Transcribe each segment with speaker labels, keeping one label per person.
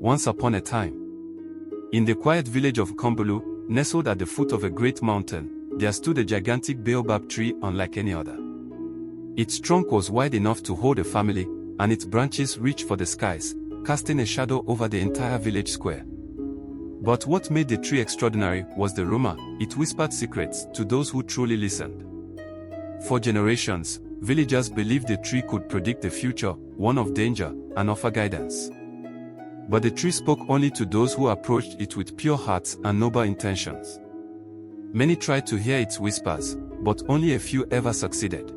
Speaker 1: once upon a time. In the quiet village of Kombulu, nestled at the foot of a great mountain, there stood a gigantic baobab tree unlike any other. Its trunk was wide enough to hold a family, and its branches reached for the skies, casting a shadow over the entire village square. But what made the tree extraordinary was the rumor. It whispered secrets to those who truly listened. For generations, villagers believed the tree could predict the future, warn of danger, and offer guidance. But the tree spoke only to those who approached it with pure hearts and noble intentions. Many tried to hear its whispers, but only a few ever succeeded.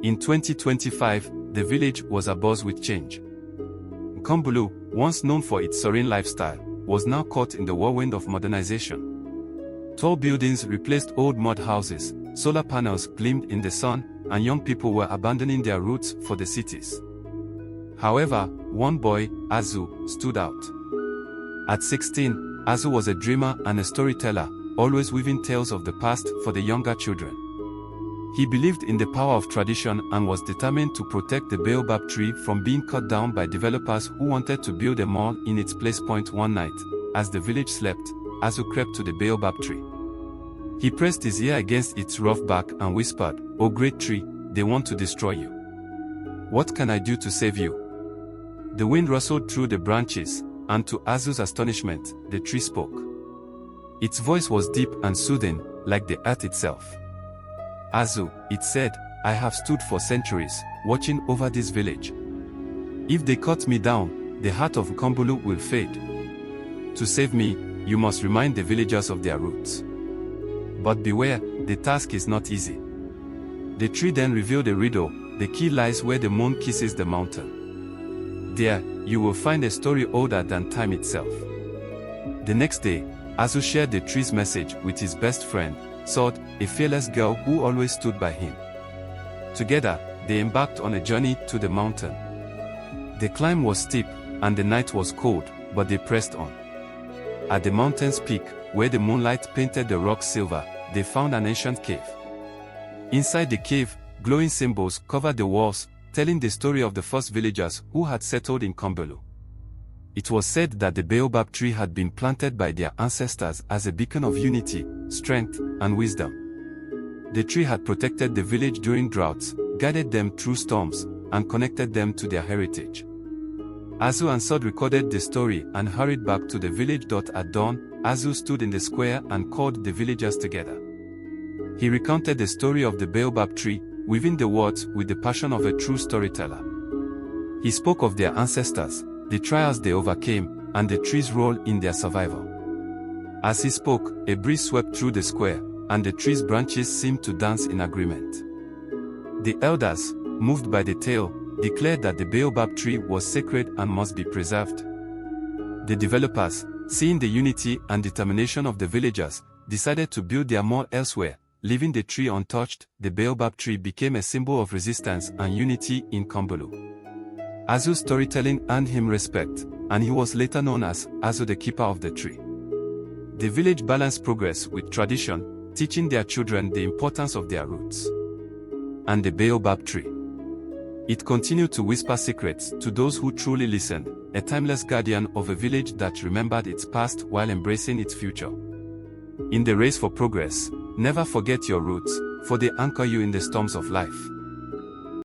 Speaker 1: In 2025, the village was abuzz with change. Kombulu, once known for its serene lifestyle, was now caught in the whirlwind of modernization. Tall buildings replaced old mud houses, solar panels gleamed in the sun, and young people were abandoning their roots for the cities. However, one boy, Azu, stood out. At 16, Azu was a dreamer and a storyteller, always weaving tales of the past for the younger children. He believed in the power of tradition and was determined to protect the baobab tree from being cut down by developers who wanted to build a mall in its place. One night, as the village slept, Azu crept to the baobab tree. He pressed his ear against its rough bark and whispered, "O great tree, they want to destroy you. What can I do to save you?" The wind rustled through the branches, and to Azu's astonishment, the tree spoke. Its voice was deep and soothing, like the earth itself. "Azu," it said, "I have stood for centuries, watching over this village. If they cut me down, the heart of Kombulu will fade. To save me, you must remind the villagers of their roots. But beware, the task is not easy." The tree then revealed a riddle. The key lies where the moon kisses the mountain. There, you will find a story older than time itself. The next day, Azu shared the tree's message with his best friend, Sod, a fearless girl who always stood by him. Together, they embarked on a journey to the mountain. The climb was steep, and the night was cold, but they pressed on. At the mountain's peak, where the moonlight painted the rocks silver, they found an ancient cave. Inside the cave, glowing symbols covered the walls, telling the story of the first villagers who had settled in Kombulu. It was said that the baobab tree had been planted by their ancestors as a beacon of unity, strength, and wisdom. The tree had protected the village during droughts, guided them through storms, and connected them to their heritage. Azu and Sod recorded the story and hurried back to the village. At dawn, Azu stood in the square and called the villagers together. He recounted the story of the baobab tree, weaving the words with the passion of a true storyteller. He spoke of their ancestors, the trials they overcame, and the tree's role in their survival. As he spoke, a breeze swept through the square, and the tree's branches seemed to dance in agreement. The elders, moved by the tale, declared that the baobab tree was sacred and must be preserved. The developers, seeing the unity and determination of the villagers, decided to build their mall elsewhere, leaving the tree untouched. The baobab tree became a symbol of resistance and unity in Kombulu. Azu's storytelling earned him respect, and he was later known as Azu, the keeper of the tree. The village balanced progress with tradition, teaching their children the importance of their roots. And the baobab tree. It continued to whisper secrets to those who truly listened, a timeless guardian of a village that remembered its past while embracing its future. In the race for progress, never forget your roots, for they anchor you in the storms of life.